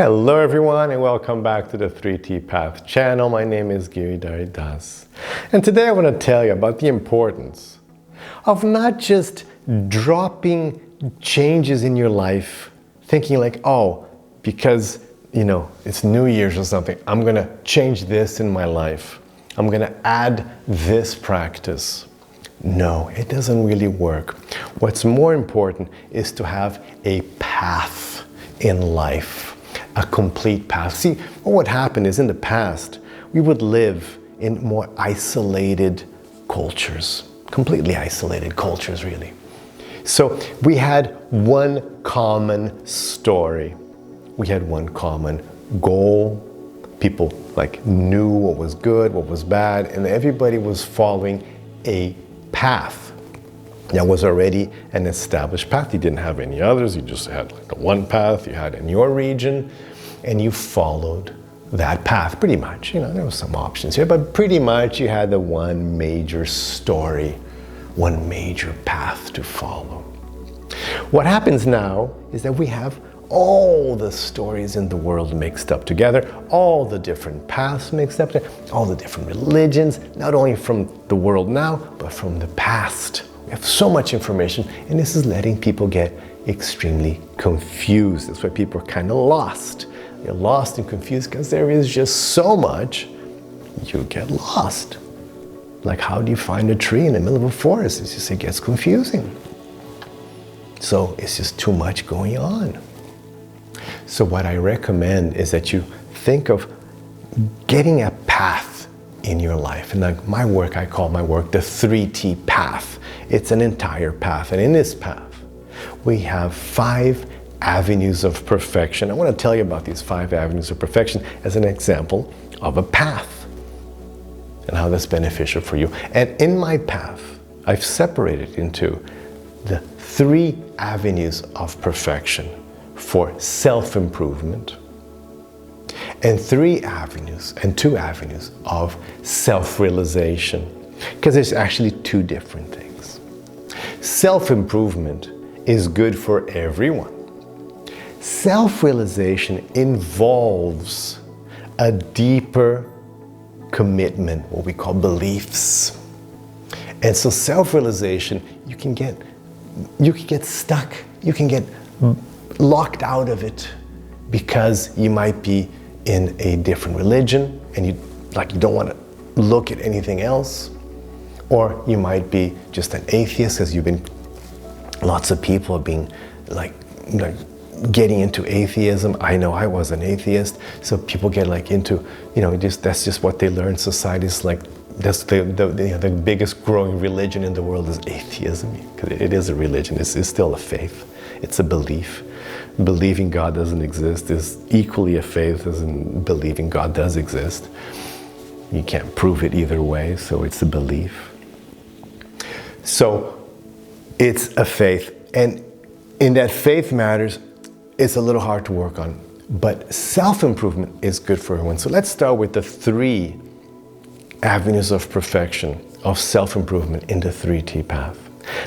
Hello everyone and welcome back to the 3T Path channel. My name is Giridhari Das. And today I want to tell you about the importance of not just dropping changes in your life, thinking like, oh, because, it's New Year's or something, I'm going to change this in my life. I'm going to add this practice. No, it doesn't really work. What's more important is to have a path in life. A complete path. See, what would happen is in the past, we would live in more isolated cultures, completely isolated cultures, really. So we had one common story. We had one common goal. People knew what was good, what was bad, and everybody was following a path. That was already an established path. You didn't have any others. You just had the one path you had in your region, and you followed that path pretty much. There were some options here, but pretty much you had the one major story, one major path to follow. What happens now is that we have all the stories in the world mixed up together, all the different paths mixed up together, all the different religions, not only from the world now, but from the past. We have so much information, and this is letting people get extremely confused. That's why people are kind of lost. They're lost and confused because there is just so much, you get lost. Like, how do you find a tree in the middle of a forest? It gets confusing. So it's just too much going on. So what I recommend is that you think of getting a path in your life. And like my work, I call my work the 3T path. It's an entire path. And in this path, we have 5 avenues of perfection. I want to tell you about these 5 avenues of perfection as an example of a path and how that's beneficial for you. And in my path, I've separated into the 3 avenues of perfection for self-improvement, and 2 avenues of self-realization, because there's actually 2 different things. Self-improvement is good for everyone. Self-realization involves a deeper commitment, what we call beliefs. And so self-realization, you can get stuck, you can get locked out of it because you might be in a different religion and you don't want to look at anything else, or you might be just an atheist because lots of people have been getting into atheism. I know I was an atheist, so people get into that's just what they learn. Society's that's the biggest growing religion in the world is atheism, because it is a religion. It's still a faith. It's a belief. Believing God doesn't exist is equally a faith as in believing God does exist. You can't prove it either way, so it's a belief. So it's a faith, and in that faith matters, it's a little hard to work on, but self-improvement is good for everyone. So let's start with the 3 avenues of perfection, of self-improvement in the 3T path.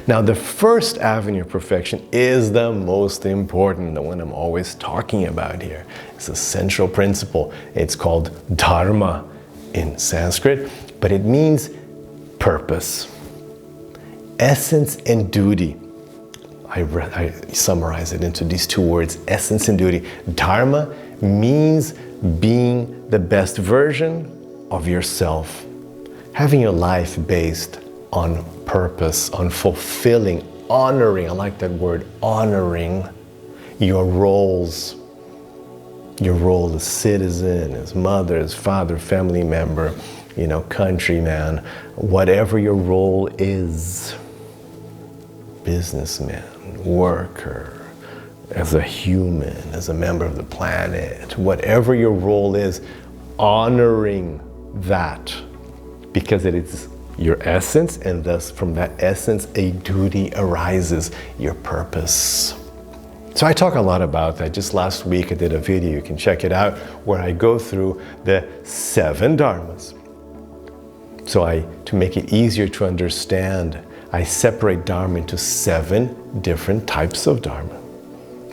Now, the first avenue of perfection is the most important, the one I'm always talking about here. It's a central principle. It's called Dharma in Sanskrit, but it means purpose, essence, and duty. I summarize it into these 2 words, essence and duty. Dharma means being the best version of yourself, having your life based on purpose, on fulfilling, honoring, I like that word, honoring your roles. Your role as citizen, as mother, as father, family member, countryman, whatever your role is, businessman, worker, as a human, as a member of the planet, whatever your role is, honoring that, because it is your essence, and thus from that essence a duty arises, your purpose. So I talk a lot about that. Just last week I did a video, you can check it out, where I go through the 7 dharmas. So to make it easier to understand, I separate Dharma into 7 different types of Dharma.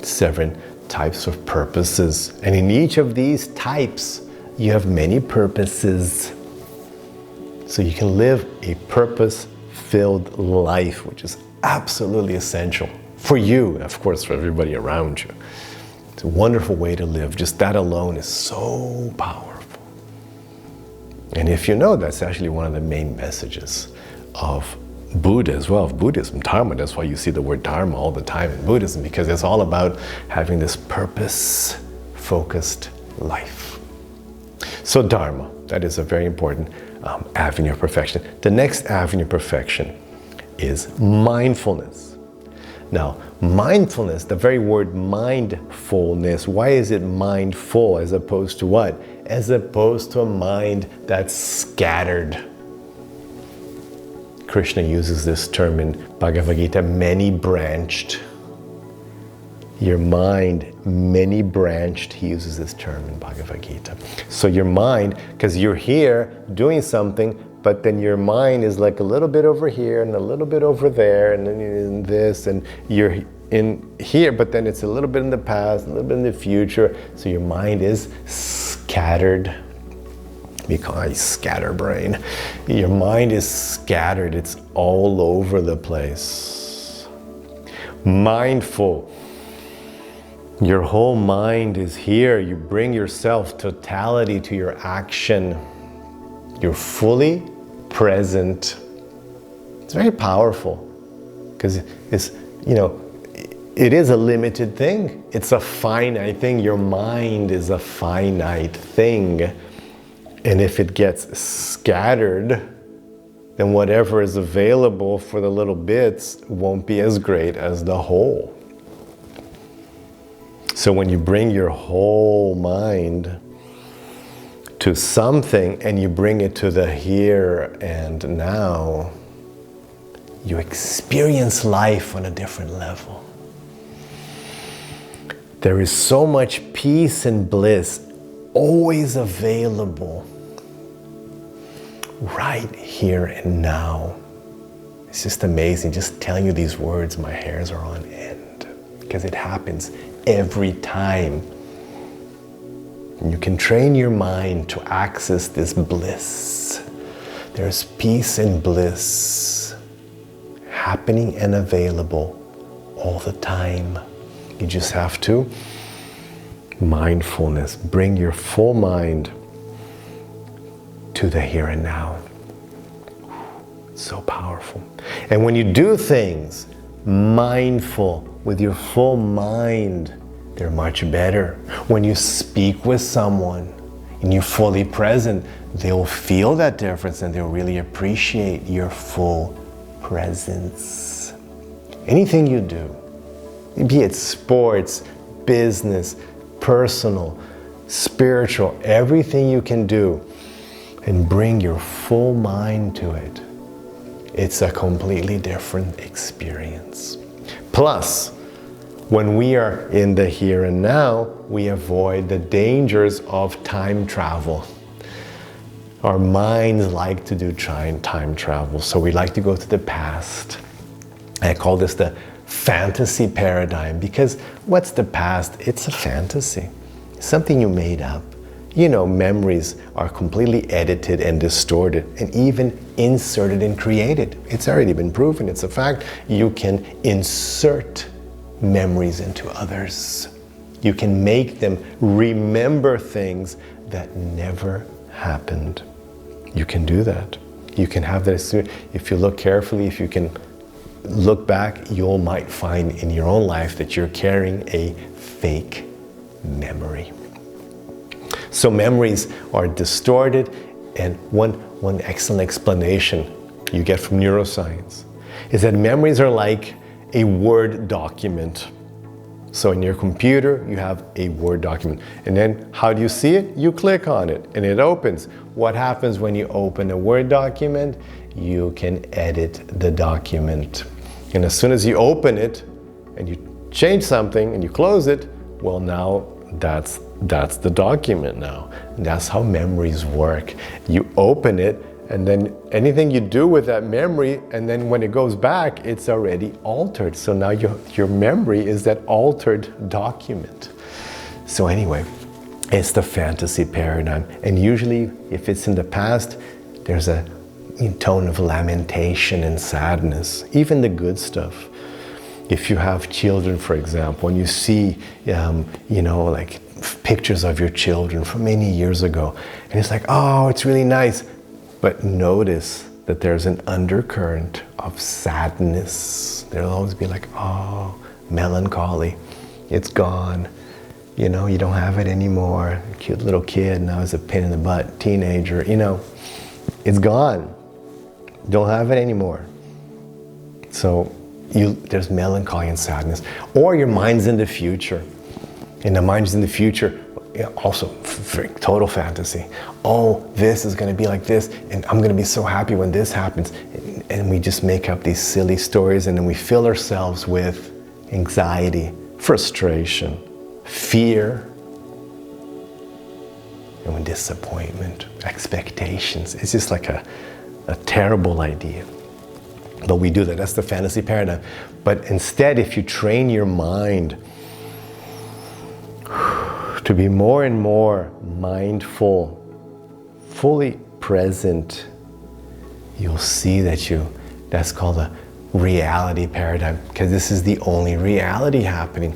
7 types of purposes. And in each of these types, you have many purposes. So you can live a purpose-filled life, which is absolutely essential for you, and of course, for everybody around you. It's a wonderful way to live. Just that alone is so powerful. And if you know, that's actually one of the main messages of Buddha as well, of Buddhism, Dharma. That's why you see the word Dharma all the time in Buddhism, because it's all about having this purpose-focused life. So Dharma, that is a very important avenue of perfection. The next avenue of perfection is mindfulness. Now, mindfulness, the very word mindfulness, why is it mindful as opposed to what? As opposed to a mind that's scattered. Krishna uses this term in Bhagavad Gita, many-branched. Your mind, many-branched, he uses this term in Bhagavad Gita. So your mind, because you're here doing something, but then your mind is like a little bit over here and a little bit over there and then in this, and you're in here, but then it's a little bit in the past, a little bit in the future. So your mind is scattered. We call it scatterbrain. Your mind is scattered. It's all over the place. Mindful. Your whole mind is here. You bring yourself totality to your action. You're fully present. It's very powerful because it's, it is a limited thing. It's a finite thing. Your mind is a finite thing. And if it gets scattered, then whatever is available for the little bits won't be as great as the whole. So when you bring your whole mind to something and you bring it to the here and now, you experience life on a different level. There is so much peace and bliss always available right here and now. It's just amazing. Just telling you these words, my hairs are on end because it happens every time. And you can train your mind to access this bliss. There's peace and bliss happening and available all the time. You just have to mindfulness, bring your full mind to the here and now. It's so powerful. And when you do things mindful with your full mind, they're much better. When you speak with someone and you're fully present, they'll feel that difference and they'll really appreciate your full presence. Anything you do, be it sports, business, personal, spiritual, everything you can do and bring your full mind to it, it's a completely different experience. Plus, when we are in the here and now, we avoid the dangers of time travel. Our minds like to do time travel, so we like to go to the past. I call this the fantasy paradigm, because what's the past? It's a fantasy, something you made up. Memories are completely edited and distorted and even inserted and created. It's already been proven, it's a fact. You can insert memories into others. You can make them remember things that never happened. You can do that. You can have that. If you look carefully, if you can look back, you might find in your own life that you're carrying a fake memory. So memories are distorted, and one excellent explanation you get from neuroscience is that memories are like a Word document. So in your computer, you have a Word document. And then how do you see it? You click on it and it opens. What happens when you open a Word document? You can edit the document. And as soon as you open it and you change something and you close it, well, now that's the document now. And that's how memories work. You open it, and then anything you do with that memory, and then when it goes back, it's already altered. So now your memory is that altered document. So anyway, it's the fantasy paradigm. And usually if it's in the past, there's a tone of lamentation and sadness, even the good stuff. If you have children, for example, and you see, like pictures of your children from many years ago, and it's like, oh, it's really nice. But notice that there's an undercurrent of sadness. There'll always be like, oh, melancholy. It's gone. You don't have it anymore. Cute little kid, now it's a pain in the butt, teenager, it's gone. Don't have it anymore. So there's melancholy and sadness. Or your mind's in the future. And the mind's in the future, also total fantasy. Oh, this is going to be like this, and I'm going to be so happy when this happens. And we just make up these silly stories, and then we fill ourselves with anxiety, frustration, fear, and with disappointment, expectations. It's just like a terrible idea. But we do that. That's the fantasy paradigm. But instead, if you train your mind to be more and more mindful, fully present, you'll see that's called a reality paradigm, because this is the only reality happening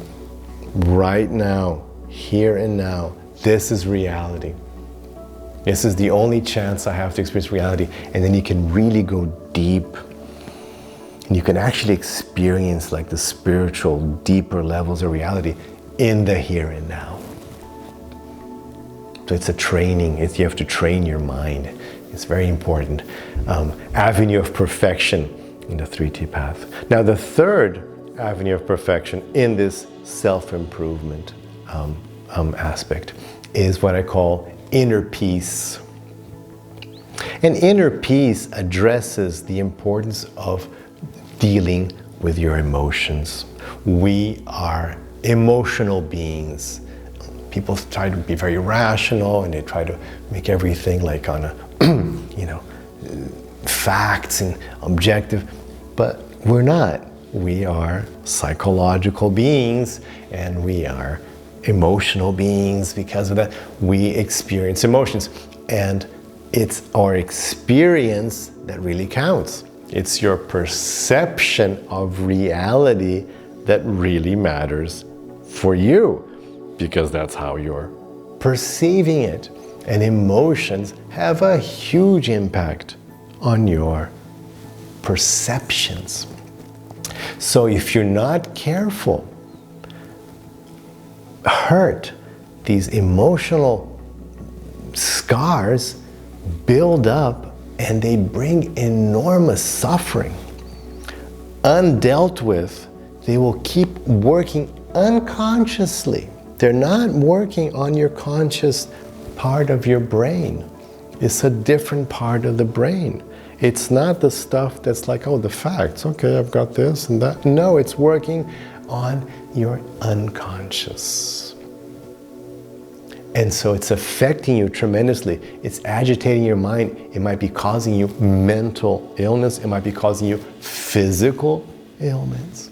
right now, here and now. This is reality. This is the only chance I have to experience reality. And then you can really go deep. And you can actually experience like the spiritual, deeper levels of reality in the here and now. So it's a training. You have to train your mind. It's very important. Avenue of perfection in the 3T path. Now the third avenue of perfection in this self-improvement aspect is what I call inner peace. And inner peace addresses the importance of dealing with your emotions. We are emotional beings. People try to be very rational, and they try to make everything like on a, facts and objective, but we're not. We are psychological beings, and we are emotional beings. Because of that, we experience emotions, and it's our experience that really counts. It's your perception of reality that really matters for you, because that's how you're perceiving it. And emotions have a huge impact on your perceptions. So if you're not careful, these emotional scars build up, and they bring enormous suffering. Undealt with, they will keep working unconsciously. They're not working on your conscious part of your brain. It's a different part of the brain. It's not the stuff that's like, oh, the facts, okay, I've got this and that. No, it's working on your unconscious. And so it's affecting you tremendously. It's agitating your mind. It might be causing you mental illness. It might be causing you physical ailments.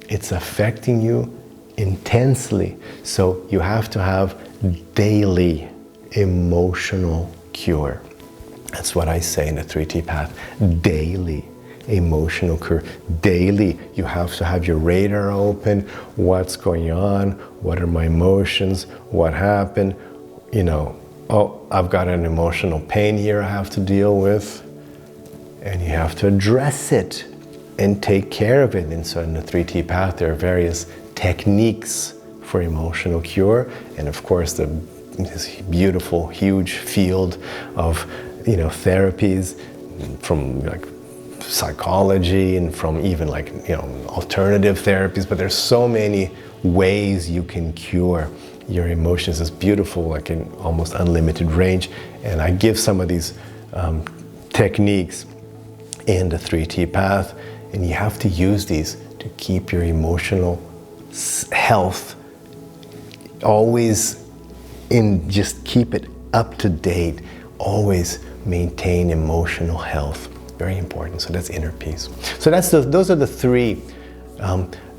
It's affecting you intensely. So you have to have daily emotional cure. That's what I say in the 3T path. Daily emotional cure. Daily, you have to have your radar open. What's going on? What are my emotions? What happened? Oh, I've got an emotional pain here I have to deal with. And you have to address it and take care of it. And so in the 3T path, there are various techniques for emotional cure. And of course, this beautiful, huge field of therapies from like psychology and from even like alternative therapies. But there's so many ways you can cure your emotions. It's beautiful, like in almost unlimited range. And I give some of these techniques in the 3T path, and you have to use these to keep your emotional health always just keep it up to date. Always maintain emotional health. Very important. So that's inner peace. So those are the three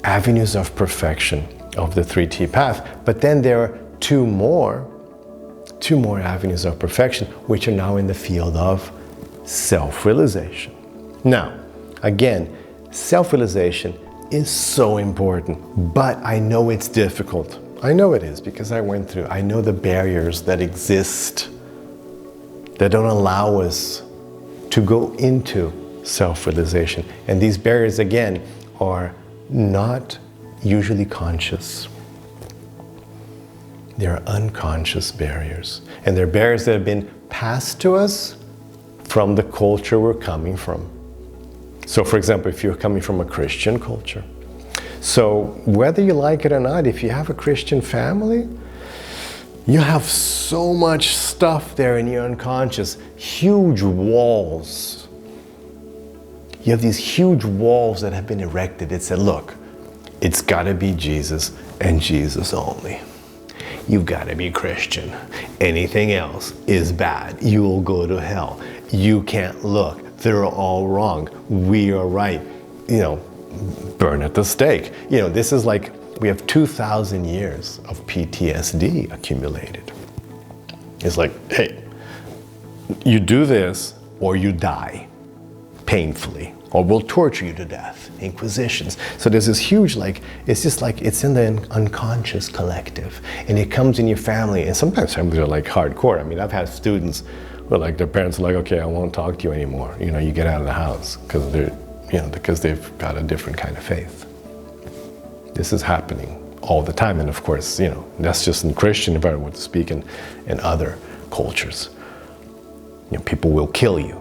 avenues of perfection. of the 3T path. But then there are two more avenues of perfection, which are now in the field of self-realization. Now, again, self-realization is so important, but I know it's difficult. I know it is because I went through. I know the barriers that exist that don't allow us to go into self-realization. And these barriers, again, are not usually conscious. They're unconscious barriers. And they're barriers that have been passed to us from the culture we're coming from. So, for example, if you're coming from a Christian culture, so whether you like it or not, if you have a Christian family, you have so much stuff there in your unconscious, huge walls. You have these huge walls that have been erected. It said, look, it's got to be Jesus and Jesus only. You've got to be Christian. Anything else is bad. You'll go to hell. You can't look. They're all wrong. We are right. Burn at the stake. This is like we have 2,000 years of PTSD accumulated. It's like, hey, you do this or you die painfully, or we'll torture you to death. Inquisitions. So there's this huge, it's in the unconscious collective, and it comes in your family, and sometimes families are like hardcore. I mean, I've had students where like their parents are like, okay, I won't talk to you anymore. You get out of the house because they've got a different kind of faith. This is happening all the time, and of course, that's just in Christian environment to speak, in other cultures. People will kill you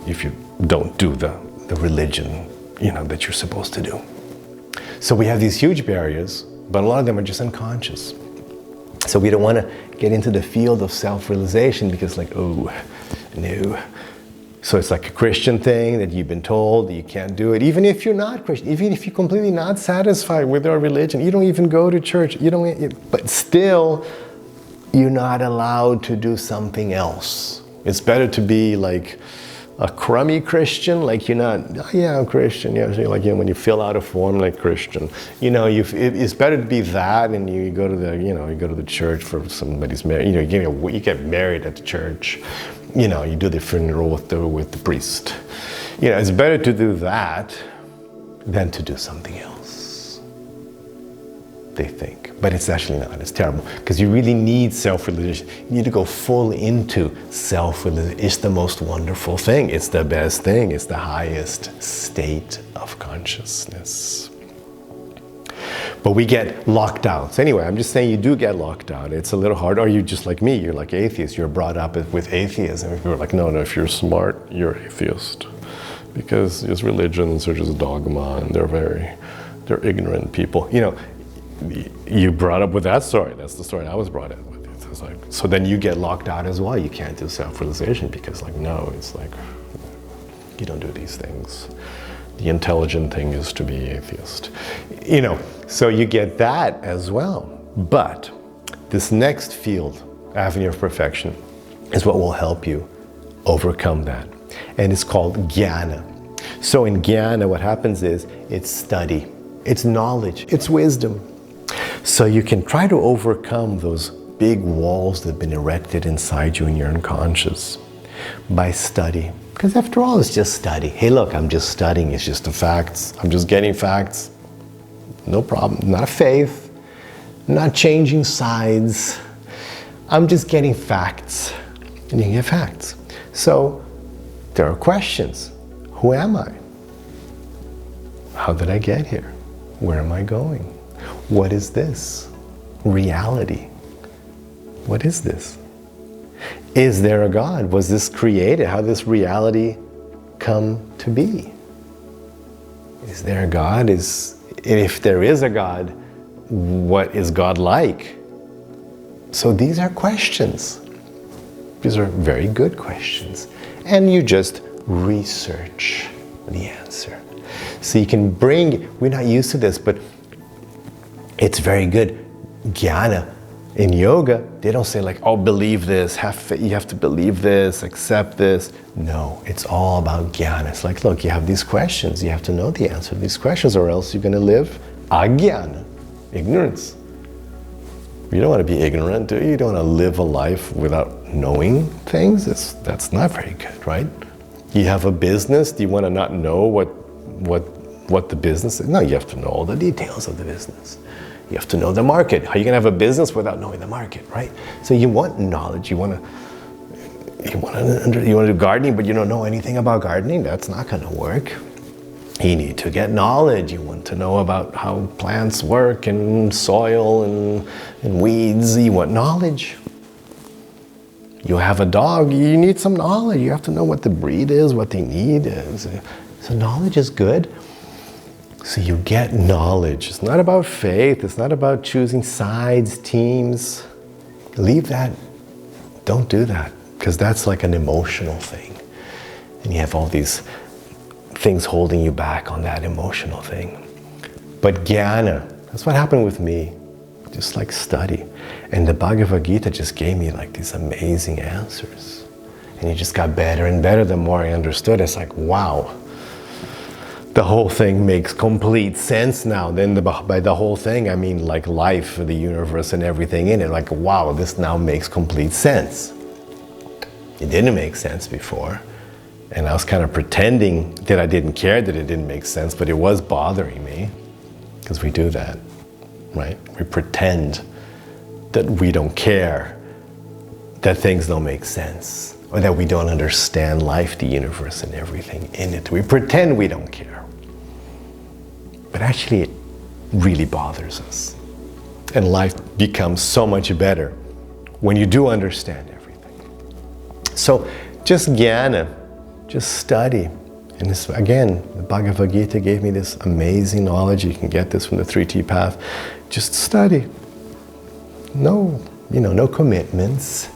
if you don't do the religion that you're supposed to do. So we have these huge barriers, but a lot of them are just unconscious. So we don't want to get into the field of self-realization because oh, no. So it's like a Christian thing that you've been told that you can't do it. Even if you're not Christian, even if you're completely not satisfied with our religion, you don't even go to church, but still, you're not allowed to do something else. It's better to be like a crummy Christian, like you're not, oh, yeah, I'm Christian, when you fill out a form like Christian, it's better to be that, and you go to the church for somebody's marriage, you get married at the church, you do the funeral with the priest. It's better to do that than to do something else, they think. But it's actually not. It's terrible. Because you really need self-realization. You need to go full into self-realization. It's the most wonderful thing. It's the best thing. It's the highest state of consciousness. But we get locked out. So anyway, I'm just saying you do get locked out. It's a little hard. Or you're just like me. You're like atheist. You're brought up with atheism. If you're like, no, if you're smart, you're atheist. Because these religions are just dogma, and they're ignorant people. You brought up with that story. That's the story I was brought up with. It's like, so then you get locked out as well. You can't do self-realization because no, it's like, you don't do these things. The intelligent thing is to be atheist. So you get that as well. But this next field, avenue of perfection, is what will help you overcome that. And it's called Jnana. So in Jnana, what happens is it's study, it's knowledge, it's wisdom. So you can try to overcome those big walls that have been erected inside you in your unconscious by study. Because after all, it's just study. Hey, look, I'm just studying. It's just the facts. I'm just getting facts. No problem. Not faith. Not changing sides. I'm just getting facts. And you get facts. So there are questions. Who am I? How did I get here? Where am I going? What is this? Reality. What is this? Is there a God? Was this created? How did this reality come to be? Is there a God? If there is a God, what is God like? So these are questions. These are very good questions. And you just research the answer. So you can we're not used to this, but it's very good. Jnana. In yoga, they don't say like, oh, believe this, you have to believe this, accept this. No, it's all about jnana. It's like, look, you have these questions. You have to know the answer to these questions or else you're going to live ajnana, ignorance. You don't want to be ignorant, do you? You don't want to live a life without knowing things. That's not very good, right? You have a business. Do you want to not know what the business is? No, you have to know all the details of the business. You have to know the market. How are you going to have a business without knowing the market, right? So you want knowledge. You want to do gardening, but you don't know anything about gardening. That's not going to work. You need to get knowledge. You want to know about how plants work and soil and weeds. You want knowledge. You have a dog, you need some knowledge. You have to know what the breed is, what they need is. So knowledge is good. So you get knowledge. It's not about faith. It's not about choosing sides, teams. Leave that. Don't do that, because that's like an emotional thing. And you have all these things holding you back on that emotional thing. But jnana, that's what happened with me. Just like study. And the Bhagavad Gita just gave me like these amazing answers. And it just got better and better the more I understood. It's like, wow, the whole thing makes complete sense now. Then by the whole thing, I mean like life, the universe and everything in it. Like, wow, this now makes complete sense. It didn't make sense before. And I was kind of pretending that I didn't care that it didn't make sense, but it was bothering me, because we do that, right? We pretend that we don't care, that things don't make sense, or that we don't understand life, the universe, and everything in it. We pretend we don't care. But actually, it really bothers us. And life becomes so much better when you do understand everything. So just jnana, just study. And this, again, the Bhagavad Gita gave me this amazing knowledge. You can get this from the 3T path. Just study. No commitments.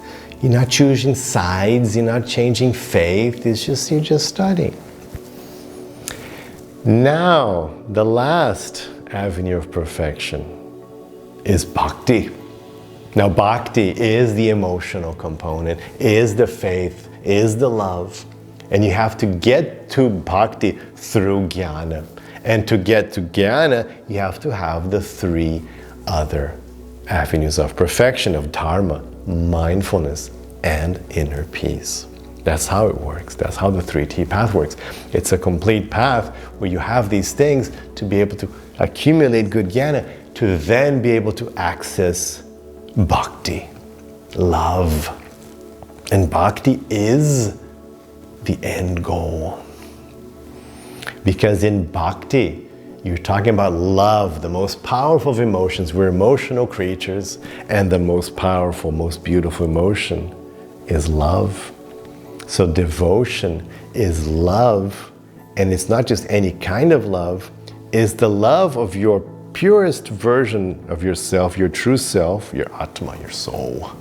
You're not choosing sides. You're not changing faith. It's just, you're just studying. Now, the last avenue of perfection is bhakti. Now, bhakti is the emotional component, is the faith, is the love. And you have to get to bhakti through jnana. And to get to jnana, you have to have the three other avenues of perfection, of dharma, mindfulness, and inner peace. That's how it works. That's how the 3T path works. It's a complete path where you have these things to be able to accumulate good jnana, to then be able to access bhakti, love. And bhakti is the end goal. Because in bhakti, you're talking about love, the most powerful of emotions. We're emotional creatures, and the most powerful, most beautiful emotion is love. So devotion is love, and it's not just any kind of love, it's the love of your purest version of yourself, your true self, your atma, your soul.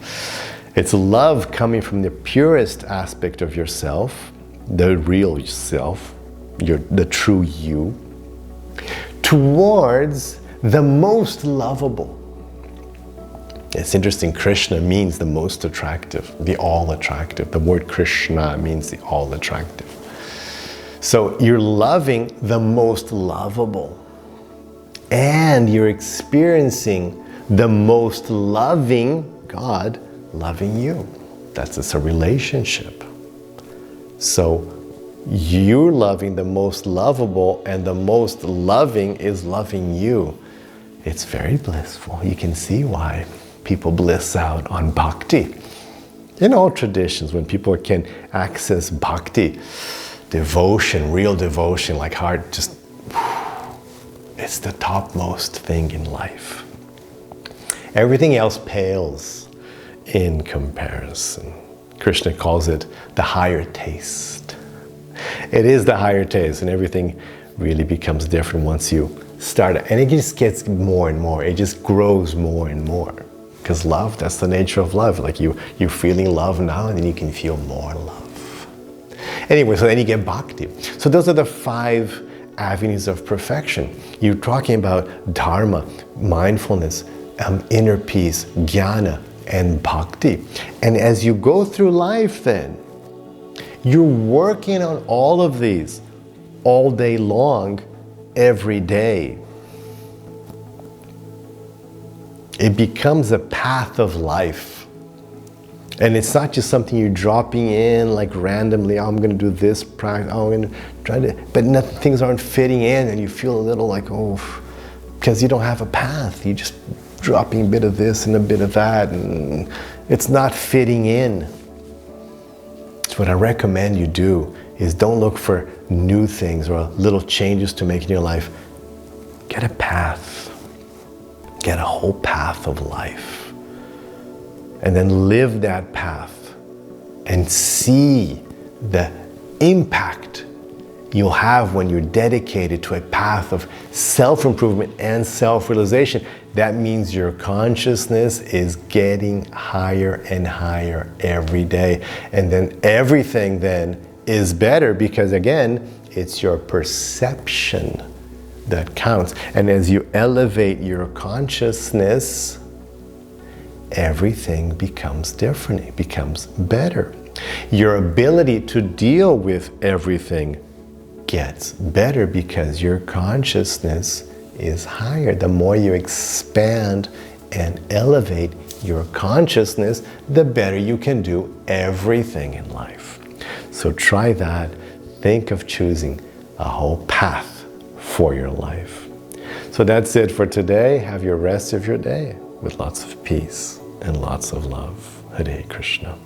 It's love coming from the purest aspect of yourself, the real self, the true you, towards the most lovable. It's interesting, Krishna means the most attractive, the all attractive. The word Krishna means the all attractive. So you're loving the most lovable, and you're experiencing the most loving God loving you. It's a relationship. So you're loving the most lovable, and the most loving is loving you. It's very blissful. You can see why people bliss out on bhakti. In all traditions, when people can access bhakti, devotion, real devotion, like heart, just, it's the topmost thing in life. Everything else pales in comparison. Krishna calls it the higher taste. It is the higher taste, and everything really becomes different once you start it. And it just gets more and more. It just grows more and more. Because love, that's the nature of love. Like you're feeling love now, and then you can feel more love. Anyway, so then you get bhakti. So those are the 5 avenues of perfection. You're talking about dharma, mindfulness, inner peace, jnana, and bhakti. And as you go through life then, you're working on all of these all day long, every day. It becomes a path of life. And it's not just something you're dropping in like randomly, oh, I'm going to do this practice, oh, I'm going to try to, but things aren't fitting in and you feel a little like, oh, because you don't have a path. You're just dropping a bit of this and a bit of that, and it's not fitting in. So what I recommend you do is don't look for new things or little changes to make in your life. Get a path. Get a whole path of life. And then live that path and see the impact you'll have when you're dedicated to a path of self-improvement and self-realization. That means your consciousness is getting higher and higher every day. And then everything then is better because, again, it's your perception that counts. And as you elevate your consciousness, everything becomes different. It becomes better. Your ability to deal with everything gets better because your consciousness is higher. The more you expand and elevate your consciousness, the better you can do everything in life. So try that. Think of choosing a whole path for your life. So that's it for today. Have your rest of your day with lots of peace and lots of love. Hare Krishna.